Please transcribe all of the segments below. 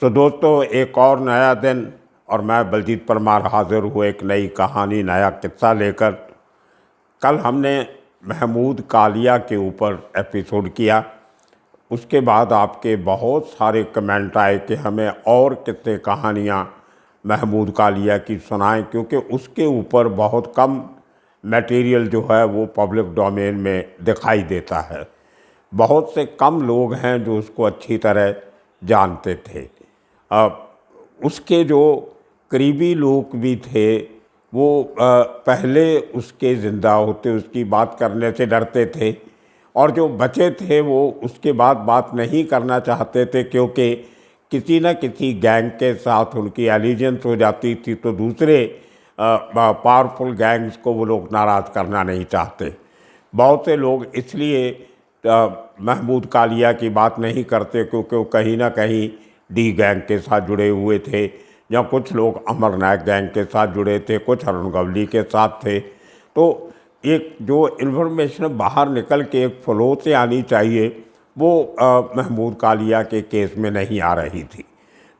तो दोस्तों, एक और नया दिन और मैं बलजीत परमार हाज़िर हूँ एक नई कहानी, नया किस्सा लेकर। कल हमने महमूद कालिया के ऊपर एपिसोड किया। उसके बाद आपके बहुत सारे कमेंट आए कि हमें और कितने कहानियाँ महमूद कालिया की सुनाएं, क्योंकि उसके ऊपर बहुत कम मटेरियल जो है वो पब्लिक डोमेन में दिखाई देता है। बहुत से कम लोग हैं जो उसको अच्छी तरह जानते थे। उसके जो करीबी लोग भी थे वो पहले उसके ज़िंदा होते उसकी बात करने से डरते थे, और जो बचे थे वो उसके बाद बात नहीं करना चाहते थे, क्योंकि किसी न किसी गैंग के साथ उनकी एलिजेंस हो जाती थी, तो दूसरे पावरफुल गैंग्स को वो लोग नाराज़ करना नहीं चाहते। बहुत से लोग इसलिए महमूद कालिया की बात नहीं करते क्योंकि वो कहीं ना कहीं डी गैंग के साथ जुड़े हुए थे, या कुछ लोग अमर नायक गैंग के साथ जुड़े थे, कुछ अरुण गवली के साथ थे। तो एक जो इन्फॉर्मेशन बाहर निकल के एक फ्लो से आनी चाहिए वो महमूद कालिया के केस में नहीं आ रही थी।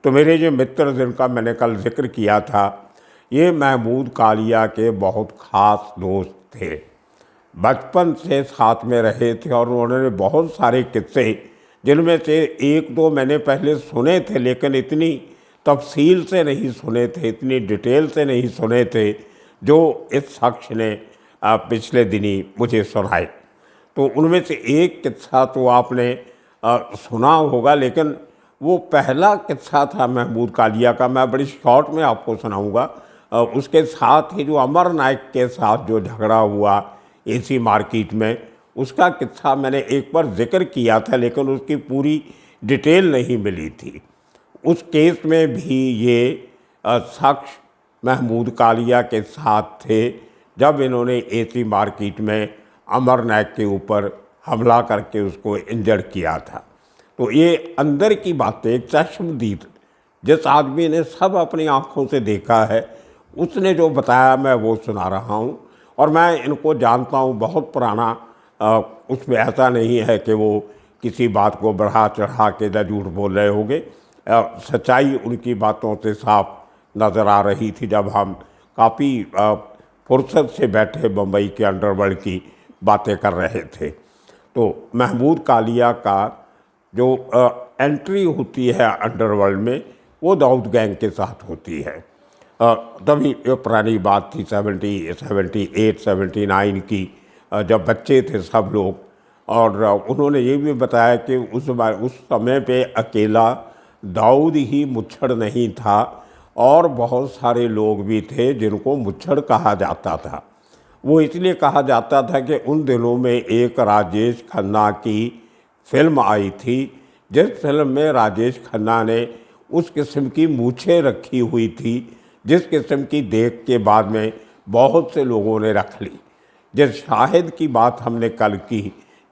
तो मेरे जो मित्र जिनका मैंने कल जिक्र किया था, ये महमूद कालिया के बहुत ख़ास दोस्त थे, बचपन से साथ में रहे थे, और उन्होंने बहुत सारे किस्से, जिनमें से एक दो मैंने पहले सुने थे लेकिन इतनी तफसील से नहीं सुने थे, इतनी डिटेल से नहीं सुने थे, जो इस शख्स ने पिछले दिनी मुझे सुनाए। तो उनमें से एक किस्सा तो आपने सुना होगा, लेकिन वो पहला किस्सा था महमूद कालिया का, मैं बड़ी शॉर्ट में आपको सुनाऊंगा। उसके साथ ही जो अमर नायक के साथ जो झगड़ा हुआ एसी मार्केट में, उसका किस्सा मैंने एक बार जिक्र किया था, लेकिन उसकी पूरी डिटेल नहीं मिली थी। उस केस में भी ये शख्स महमूद कालिया के साथ थे जब इन्होंने एसी मार्केट में अमर नायक के ऊपर हमला करके उसको इंजर्ड किया था। तो ये अंदर की बातें चश्मदीद, जिस आदमी ने सब अपनी आँखों से देखा है, उसने जो बताया मैं वो सुना रहा हूँ। और मैं इनको जानता हूँ, बहुत पुराना उसमें ऐसा नहीं है कि वो किसी बात को बढ़ा चढ़ा के या झूठ बोल रहे होंगे। सच्चाई उनकी बातों से साफ नज़र आ रही थी जब हम काफ़ी फुर्सत से बैठे बम्बई के अंडरवर्ल्ड की बातें कर रहे थे। तो महमूद कालिया का जो एंट्री होती है अंडरवर्ल्ड में, वो दाऊद गैंग के साथ होती है। तभी ये पुरानी बात थी 78 79 की, जब बच्चे थे सब लोग। और उन्होंने ये भी बताया कि उस समय पे अकेला दाऊद ही मुच्छड़ नहीं था, और बहुत सारे लोग भी थे जिनको मुच्छड़ कहा जाता था। वो इसलिए कहा जाता था कि उन दिनों में एक राजेश खन्ना की फिल्म आई थी, जिस फिल्म में राजेश खन्ना ने उस किस्म की मूछें रखी हुई थी जिस किस्म की देख के बाद में बहुत से लोगों ने रख ली। जिस शाहिद की बात हमने कल की,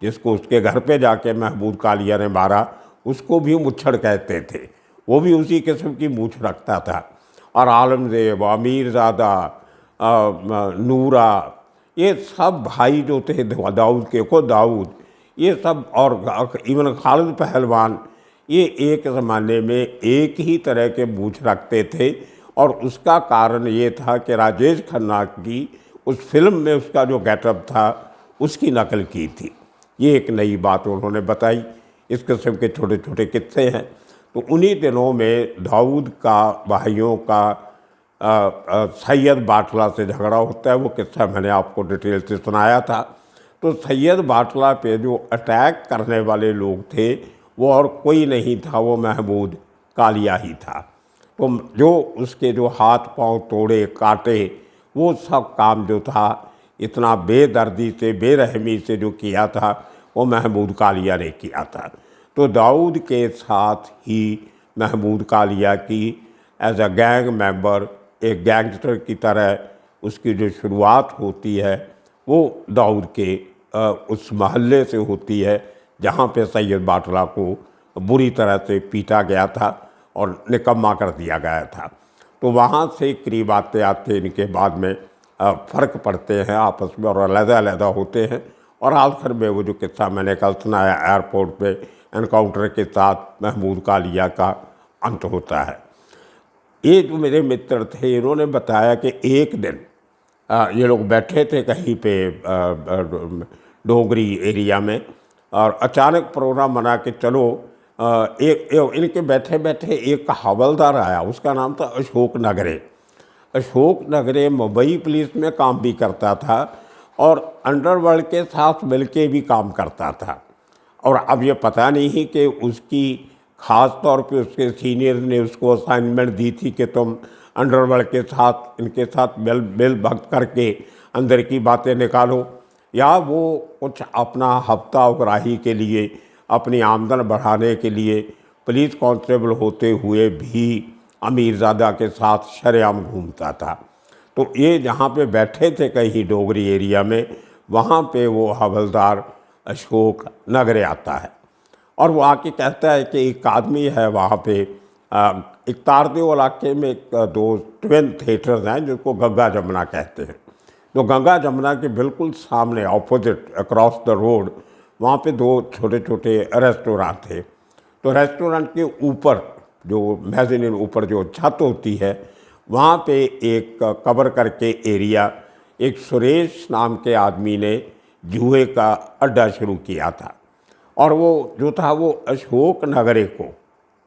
जिसको उसके घर पे जाके महमूद कालिया ने मारा, उसको भी मुच्छड़ कहते थे, वो भी उसी किस्म की मूछ रखता था। और आलमजेब, अमीरज़ादा, नूरा, ये सब भाई जो थे दाऊद के, को दाऊद, ये सब, और इवन खालिद पहलवान, ये एक ज़माने में एक ही तरह के मूछ रखते थे। और उसका कारण ये था कि राजेश खन्ना की उस फिल्म में उसका जो गेटअप था उसकी नकल की थी। ये एक नई बात उन्होंने बताई। इस किस्म के छोटे छोटे किस्से हैं। तो उन्हीं दिनों में दाऊद का भाइयों का सैयद बाटला से झगड़ा होता है। वो किस्सा मैंने आपको डिटेल से सुनाया था। तो सैयद बाटला पे जो अटैक करने वाले लोग थे वो और कोई नहीं था, वो महमूद कालिया ही था। तो जो उसके जो हाथ पांव तोड़े, काटे, वो सब काम जो था इतना बेदर्दी से, बेरहमी से जो किया था, वो महमूद कालिया ने किया था। तो दाऊद के साथ ही महमूद कालिया की एज अ गैंग मेंबर, एक गैंगस्टर की तरह उसकी जो शुरुआत होती है वो दाऊद के उस महल्ले से होती है जहाँ पे सैयद बाटला को बुरी तरह से पीटा गया था और निकम्मा कर दिया गया था। तो वहाँ से करीब आते आते इनके बाद में फ़र्क पड़ते हैं आपस में और अलग-अलग होते हैं। और आखिर में वो जो किस्सा मैंने कल सुनाया एयरपोर्ट पे एनकाउंटर के साथ महमूद कालिया का, अंत होता है। ये जो मेरे मित्र थे इन्होंने बताया कि एक दिन ये लोग बैठे थे कहीं पे डोगरी एरिया में, और अचानक प्रोग्राम बना के चलो इनके बैठे बैठे एक हवलदार आया, उसका नाम था अशोक नगरे। अशोक नगरे मुंबई पुलिस में काम भी करता था और अंडरवर्ल्ड के साथ मिलके भी काम करता था। और अब ये पता नहीं कि उसकी ख़ास तौर पे उसके सीनियर ने उसको असाइनमेंट दी थी कि तुम अंडरवर्ल्ड के साथ इनके साथ मिल भक्त करके अंदर की बातें निकालो, या वो कुछ अपना हफ्ता उग्राही के लिए, अपनी आमदन बढ़ाने के लिए पुलिस कांस्टेबल होते हुए भी अमीरज़ादा के साथ शरेआम घूमता था। तो ये जहाँ पे बैठे थे कहीं डोगरी एरिया में, वहाँ पे वो हवलदार अशोक नगरे आता है और वो आके कहता है कि एक आदमी है वहाँ पे एक तारदेव इलाके में दो ट्विन थिएटर्स हैं जिसको गंगा जमुना कहते हैं। तो गंगा जमुना के बिल्कुल सामने ऑपोजिट अक्रॉस द रोड वहाँ पे दो छोटे छोटे रेस्टोरेंट थे। तो रेस्टोरेंट के ऊपर जो मेज़ानिन ऊपर जो छत होती है वहाँ पे एक कवर करके एरिया एक सुरेश नाम के आदमी ने जुए का अड्डा शुरू किया था। और वो जो था वो अशोक नगरे को,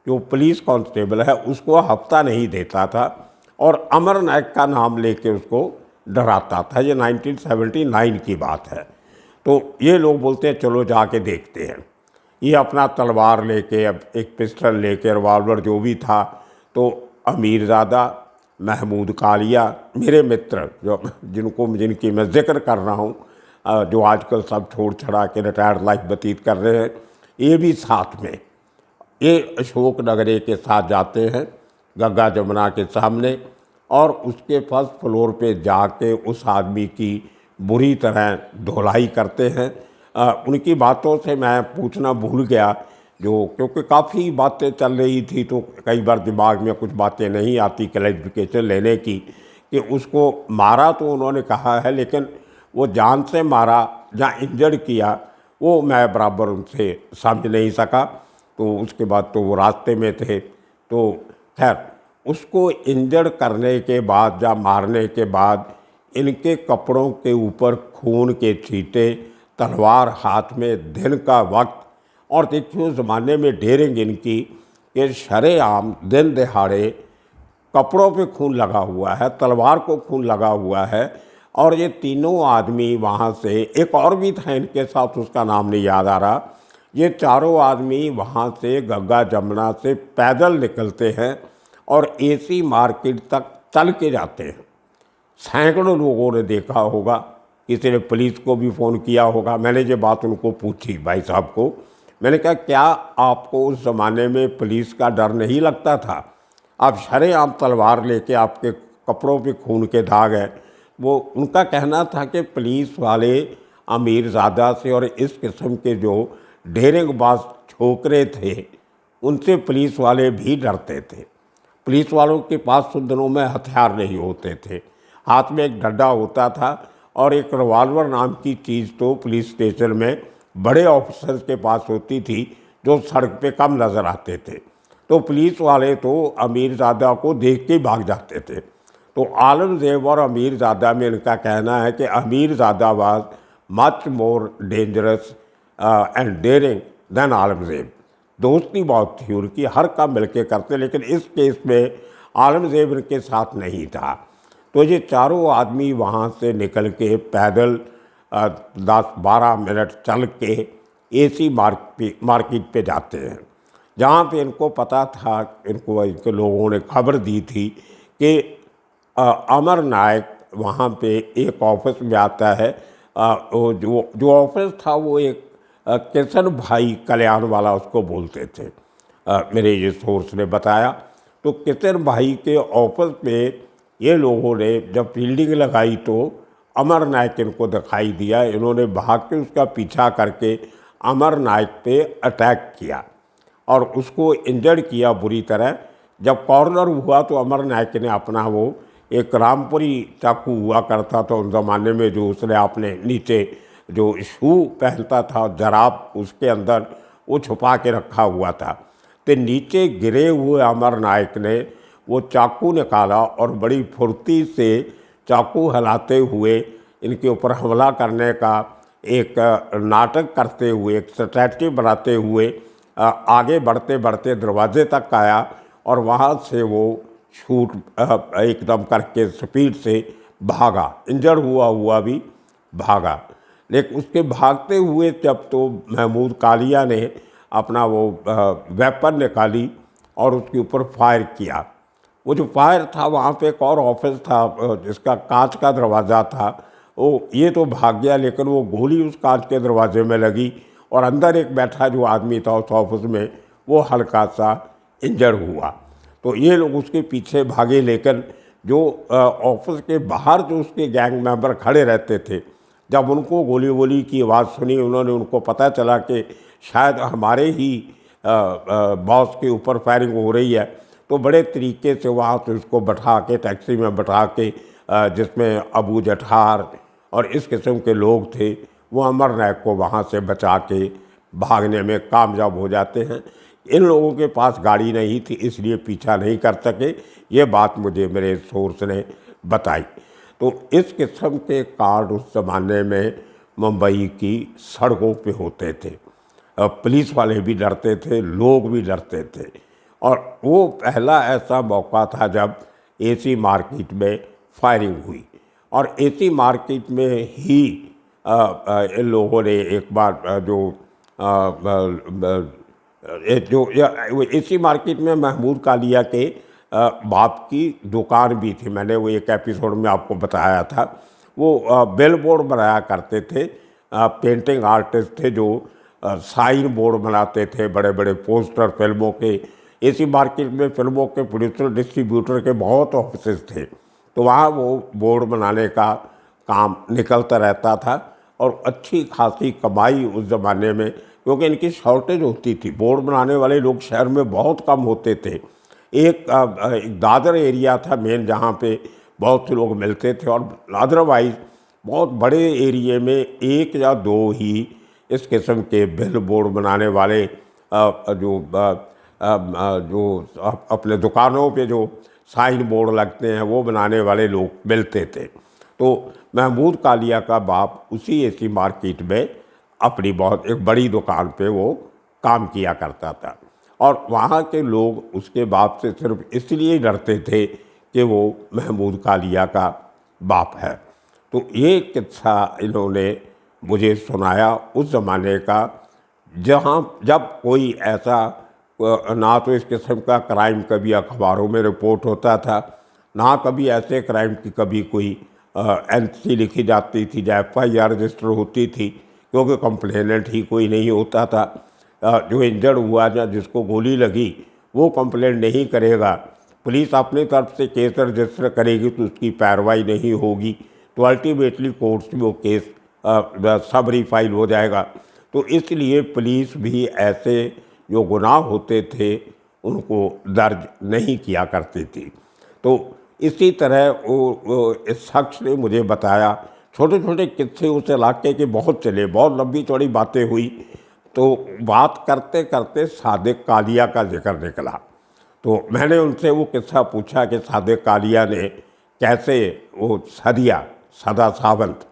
जो पुलिस कांस्टेबल है, उसको हफ्ता नहीं देता था और अमर नायक का नाम लेके उसको डराता था। ये 1979 की बात है। तो ये लोग बोलते हैं चलो जाके देखते हैं। ये अपना तलवार लेके, अब एक पिस्टल लेके, रिवाल्वर जो भी था, तो अमीरज़ादा, महमूद कालिया, मेरे मित्र जिनकी मैं जिक्र कर रहा हूँ, जो आजकल सब छोड़ छड़ा के रिटायर्ड लाइफ व्यतीत कर रहे हैं, ये भी साथ में ये अशोक नगरे के साथ जाते हैं गंगा जमुना के सामने और उसके फर्स्ट फ्लोर पे जाके उस आदमी की बुरी तरह धुलाई करते हैं। उनकी बातों से मैं पूछना भूल गया, जो क्योंकि काफ़ी बातें चल रही थी तो कई बार दिमाग में कुछ बातें नहीं आती क्लैरिफिकेशन लेने की, कि उसको मारा तो उन्होंने कहा है, लेकिन वो जान से मारा या इंजर्ड किया वो मैं बराबर उनसे समझ नहीं सका। तो उसके बाद तो वो रास्ते में थे, तो खैर उसको इंजर्ड करने के बाद या मारने के बाद इनके कपड़ों के ऊपर खून के छींटे, तलवार हाथ में, दिन का वक्त, और देखिए उस ज़माने में डेरिंग इनकी ये शरेआम दिन दहाड़े कपड़ों पे खून लगा हुआ है, तलवार को खून लगा हुआ है। और ये तीनों आदमी वहाँ से, एक और भी था इनके साथ, उसका नाम नहीं याद आ रहा, ये चारों आदमी वहाँ से गंगा जमुना से पैदल निकलते हैं और एसी मार्केट तक चल के जाते हैं। सैकड़ों लोगों ने देखा होगा, किसी ने पुलिस को भी फ़ोन किया होगा। मैंने ये बात उनको पूछी भाई साहब को, मैंने कहा क्या आपको उस ज़माने में पुलिस का डर नहीं लगता था? आप शरेआम तलवार लेके, आपके कपड़ों पे खून के दाग हैं। वो उनका कहना था कि पुलिस वाले अमीरज़ादा से और इस किस्म के जो ढेरेबाज छोकरे थे उनसे पुलिस वाले भी डरते थे। पुलिस वालों के पास उन दिनों में हथियार नहीं होते थे, हाथ में एक डंडा होता था और एक रिवाल्वर नाम की चीज़ तो पुलिस स्टेशन में बड़े ऑफिसर्स के पास होती थी जो सड़क पे कम नज़र आते थे। तो पुलिस वाले तो अमीरज़ादा को देख के भाग जाते थे। तो आलमज़ेब और अमीरज़ादा में इनका कहना है कि Amirzada was much more dangerous and daring than Alamzeb. दोस्ती बहुत थी उनकी, हर काम मिलके करते, लेकिन इस केस में आलमज़ेब इनके साथ नहीं था। तो ये चारों आदमी वहाँ से निकल के पैदल 10-12 मिनट चल के एसी मार्केट पे जाते हैं, जहाँ पे इनको पता था, इनके लोगों ने खबर दी थी कि अमर नायक वहाँ पे एक ऑफिस में आता है। जो ऑफिस था वो एक किशन भाई कल्याण वाला उसको बोलते थे, मेरे ये सोर्स ने बताया। तो किशन भाई के ऑफिस में ये लोगों ने जब फील्डिंग लगाई तो अमर नायक इनको दिखाई दिया। इन्होंने भाग के उसका पीछा करके अमर नायक पे अटैक किया और उसको इंजर्ड किया बुरी तरह। जब कॉर्नर हुआ तो अमर नायक ने अपना वो एक रामपुरी चाकू हुआ करता था उन ज़माने में, जो उसने आपने नीचे जो शू पहनता था जराब उसके अंदर वो छुपा के रखा हुआ था, तो नीचे गिरे हुए अमर नायक ने वो चाकू निकाला और बड़ी फुर्ती से चाकू हिलाते हुए इनके ऊपर हमला करने का एक नाटक करते हुए, एक स्ट्रैटेजी बनाते हुए आगे बढ़ते बढ़ते दरवाजे तक आया और वहाँ से वो शूट एकदम करके स्पीड से भागा, इंजर्ड हुआ भी भागा। लेकिन उसके भागते हुए जब तो महमूद कालिया ने अपना वो वेपन निकाली और उसके ऊपर फायर किया। वो जो फायर था वहाँ पे एक और ऑफिस था जिसका कांच का दरवाज़ा था, वो ये तो भाग गया लेकिन वो गोली उस कांच के दरवाजे में लगी और अंदर एक बैठा जो आदमी था उस ऑफिस में वो हल्का सा इंजर्ड हुआ। तो ये लोग उसके पीछे भागे, लेकिन जो ऑफिस के बाहर जो उसके गैंग मेंबर खड़े रहते थे, जब उनको गोली वोली की आवाज़ सुनी, उन्होंने उनको पता चला कि शायद हमारे ही बॉस के ऊपर फायरिंग हो रही है, तो बड़े तरीके से वहाँ से उसको बैठा के टैक्सी में बैठा के जिसमें अबू जठार और इस किस्म के लोग थे, वो अमर नायक को वहाँ से बचा के भागने में कामयाब हो जाते हैं। इन लोगों के पास गाड़ी नहीं थी इसलिए पीछा नहीं कर सके, ये बात मुझे मेरे सोर्स ने बताई। तो इस किस्म के कांड उस ज़माने में मुंबई की सड़कों पे होते थे। पुलिस वाले भी डरते थे, लोग भी डरते थे। और वो पहला ऐसा मौका था जब एसी मार्केट में फायरिंग हुई और एसी मार्केट में ही इन लोगों ने एक बार एसी मार्केट में महमूद कालिया के बाप की दुकान भी थी। मैंने वो एक एपिसोड में आपको बताया था। वो बिल बोर्ड बनाया करते थे, पेंटिंग आर्टिस्ट थे जो साइन बोर्ड बनाते थे, बड़े बड़े पोस्टर फिल्मों के। एसी मार्केट में फिल्मों के प्रोड्यूसर डिस्ट्रीब्यूटर के बहुत ऑफिस थे, तो वहाँ वो बोर्ड बनाने का काम निकलता रहता था और अच्छी खासी कमाई उस ज़माने में, क्योंकि इनकी शॉर्टेज होती थी। बोर्ड बनाने वाले लोग शहर में बहुत कम होते थे। एक दादर एरिया था मेन जहाँ पे बहुत से लोग मिलते थे और अदरवाइज़ बहुत बड़े एरिए में एक या दो ही इस किस्म के बिल बोर्ड बनाने वाले जो अपने दुकानों पे जो साइन बोर्ड लगते हैं वो बनाने वाले लोग मिलते थे। तो महमूद कालिया का बाप उसी एसी मार्केट में अपनी बहुत एक बड़ी दुकान पे वो काम किया करता था और वहाँ के लोग उसके बाप से सिर्फ इसलिए डरते थे कि वो महमूद कालिया का बाप है। तो ये किस्सा इन्होंने मुझे सुनाया उस ज़माने का, जब कोई ऐसा ना तो इस किस्म का क्राइम कभी अखबारों में रिपोर्ट होता था, ना कभी ऐसे क्राइम की कभी कोई एनसी लिखी जाती थी या FIR रजिस्टर होती थी, क्योंकि कंप्लेनेंट ही कोई नहीं होता था। जो इंजर्ड हुआ या जिसको गोली लगी वो कंप्लेंट नहीं करेगा, पुलिस अपनी तरफ से केस रजिस्टर करेगी तो उसकी कार्रवाई नहीं होगी, तो अल्टीमेटली कोर्ट्स में वो केस सब रीफाइल हो जाएगा। तो इसलिए पुलिस भी ऐसे जो गुनाह होते थे उनको दर्ज नहीं किया करती थी। तो इसी तरह वो इस शख्स ने मुझे बताया, छोटे छोटे किस्से उस इलाके के बहुत चले, बहुत लंबी चौड़ी बातें हुई। तो बात करते करते सादिक कालिया का जिक्र निकला, तो मैंने उनसे वो किस्सा पूछा कि सादिक कालिया ने कैसे वो सदा सावंत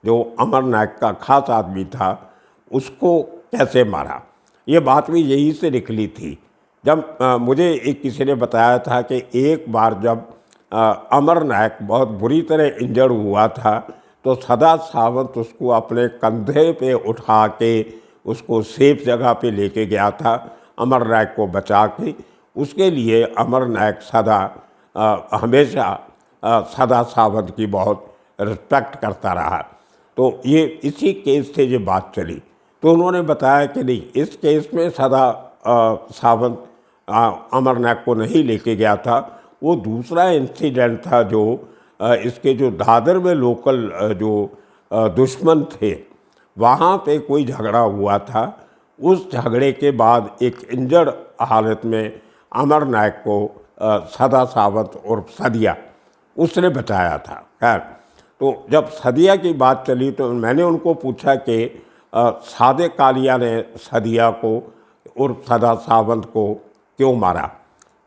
जो अमर नायक का खास आदमी था उसको कैसे मारा। ये बात भी यही से निकली थी जब मुझे एक किसी ने बताया था कि एक बार जब अमर नायक बहुत बुरी तरह इंजर्ड हुआ था तो सदा सावंत उसको अपने कंधे पे उठा के उसको सेफ जगह पे लेके गया था अमर नायक को बचा के। उसके लिए अमर नायक हमेशा सदा सावंत की बहुत रिस्पेक्ट करता रहा। तो ये इसी केस से ये बात चली, तो उन्होंने बताया कि नहीं, इस केस में सदा सावंत अमर नायक को नहीं लेके गया था, वो दूसरा इंसिडेंट था जो इसके जो दादर में लोकल जो दुश्मन थे वहाँ पे कोई झगड़ा हुआ था। उस झगड़े के बाद एक इंजर्ड हालत में अमर नायक को सदा सावंत और सदिया उसने बचाया था। खैर, तो जब सदिया की बात चली तो मैंने उनको पूछा कि सादिक कालिया ने सदिया को और सदा सावंत को क्यों मारा।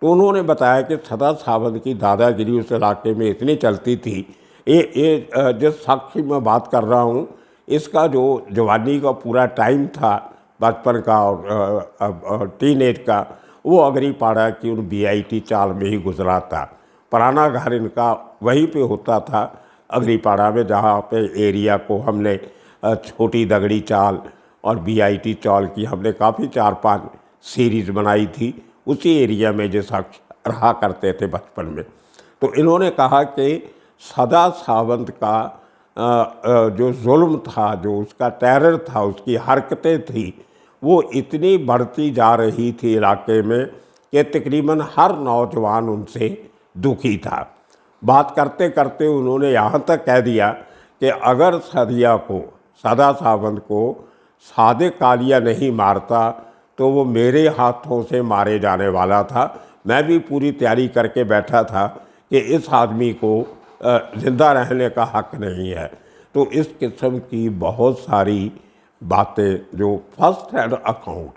तो उन्होंने बताया कि सदा सावंत की दादागिरी उस इलाके में इतनी चलती थी। ये जिस साक्षी में बात कर रहा हूँ, इसका जो जवानी का पूरा टाइम था, बचपन का और टीनेज का, वो अगरीपाड़ा की उन बीआईटी चाल में ही गुजरा था। पुराना घर इनका वहीं पे होता था अगरीपाड़ा में, जहाँ पे एरिया को हमने छोटी दगड़ी चाल और बीआईटी चाल की हमने काफ़ी 4-5 सीरीज़ बनाई थी। उसी एरिया में जो शख्स रहा करते थे बचपन में। तो इन्होंने कहा कि सदा सावंत का जो जुल्म था, जो उसका टेरर था, उसकी हरकतें थी, वो इतनी बढ़ती जा रही थी इलाके में कि तकरीबन हर नौजवान उनसे दुखी था। बात करते करते उन्होंने यहाँ तक कह दिया कि अगर सदा सावंत को सादिक कालिया नहीं मारता तो वो मेरे हाथों से मारे जाने वाला था। मैं भी पूरी तैयारी करके बैठा था कि इस आदमी को ज़िंदा रहने का हक नहीं है। तो इस किस्म की बहुत सारी बातें जो फर्स्ट हैंड अकाउंट,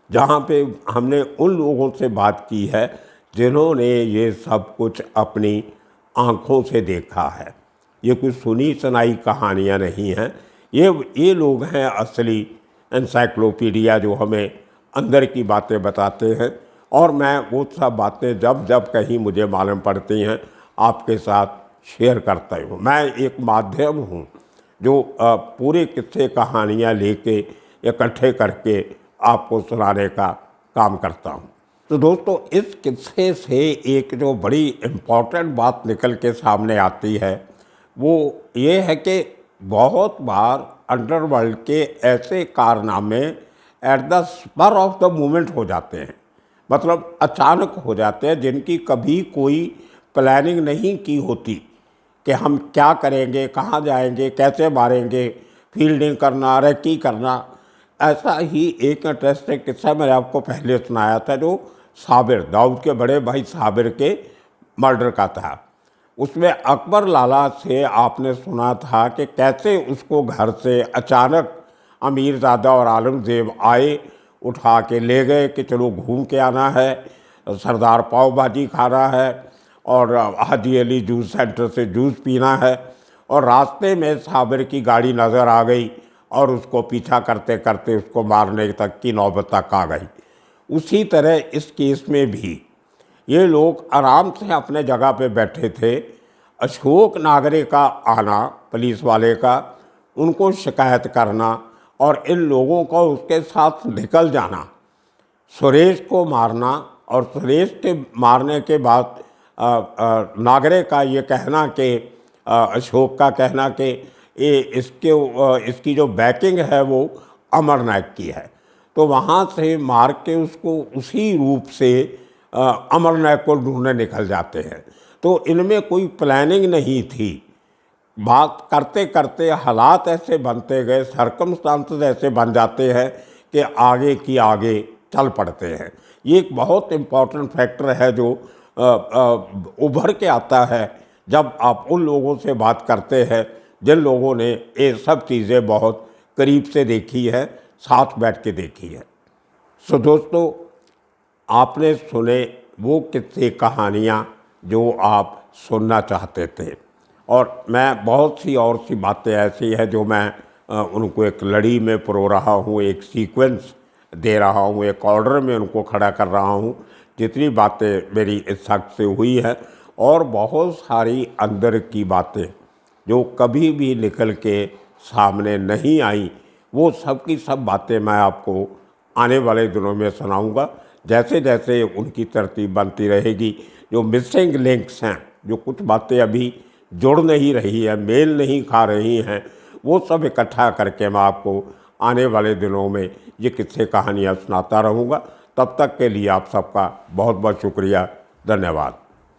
जहाँ पे हमने उन लोगों से बात की है जिन्होंने ये सब कुछ अपनी आँखों से देखा है। ये कुछ सुनी सुनाई कहानियाँ नहीं हैं। ये लोग हैं असली एनसाइक्लोपीडिया, जो हमें अंदर की बातें बताते हैं। और मैं वो सब बातें जब जब कहीं मुझे मालूम पड़ती हैं आपके साथ शेयर करता हूँ। मैं एक माध्यम हूँ जो पूरे किस्से कहानियाँ लेके इकट्ठे करके आपको सुनाने का काम करता हूँ। तो दोस्तों, इस किस्से से एक जो बड़ी इम्पॉर्टेंट बात निकल के सामने आती है वो ये है कि बहुत बार अंडरवर्ल्ड के ऐसे कारनामे at the spur of the moment हो जाते हैं, मतलब अचानक हो जाते हैं, जिनकी कभी कोई प्लानिंग नहीं की होती कि हम क्या करेंगे, कहाँ जाएंगे, कैसे मारेंगे, फील्डिंग करना, रेकी करना। ऐसा ही एक इंटरेस्टिंग किस्सा मैंने आपको पहले सुनाया था, जो साबिर, दाऊद के बड़े भाई साबिर के मर्डर का था। उसमें अकबर लाला से आपने सुना था कि कैसे उसको घर से अचानक अमीरज़ादा और आलमगीर आए, उठा के ले गए कि चलो घूम के आना है, सरदार पाव भाजी खाना है और हाजी अली जूस सेंटर से जूस पीना है। और रास्ते में साबिर की गाड़ी नज़र आ गई और उसको पीछा करते करते उसको मारने तक की नौबत तक आ गई। उसी तरह इस केस में भी ये लोग आराम से अपने जगह पे बैठे थे। अशोक नागरे का आना, पुलिस वाले का, उनको शिकायत करना और इन लोगों को उसके साथ निकल जाना, सुरेश को मारना और सुरेश के मारने के बाद नागरे का ये कहना कि अशोक का कहना कि इसकी जो बैकिंग है वो अमर नायक की है। तो वहाँ से मार के उसको उसी रूप से अमर नायक को ढूंढने निकल जाते हैं। तो इनमें कोई प्लानिंग नहीं थी। बात करते करते हालात ऐसे बनते गए, सर्कमस्टांसेस ऐसे बन जाते हैं कि आगे की आगे चल पड़ते हैं। ये एक बहुत इम्पॉर्टेंट फैक्टर है जो उभर के आता है जब आप उन लोगों से बात करते हैं जिन लोगों ने ये सब चीज़ें बहुत करीब से देखी है, साथ बैठ के देखी है। सो दोस्तों, आपने सुने वो किस्से कहानियाँ जो आप सुनना चाहते थे, और मैं बहुत सी और सी बातें ऐसी हैं जो मैं उनको एक लड़ी में परो रहा हूँ, एक सीक्वेंस दे रहा हूँ, एक ऑर्डर में उनको खड़ा कर रहा हूँ। जितनी बातें मेरी इस शख्स से हुई है और बहुत सारी अंदर की बातें जो कभी भी निकल के सामने नहीं आई, वो सब की सब बातें मैं आपको आने वाले दिनों में सुनाऊंगा। जैसे जैसे उनकी तरतीब बनती रहेगी, जो मिसिंग लिंक्स हैं, जो कुछ बातें अभी जुड़ नहीं रही है, मेल नहीं खा रही हैं, वो सब इकट्ठा करके मैं आपको आने वाले दिनों में ये किस्से कहानियाँ सुनाता रहूँगा। तब तक के लिए आप सबका बहुत बहुत शुक्रिया, धन्यवाद।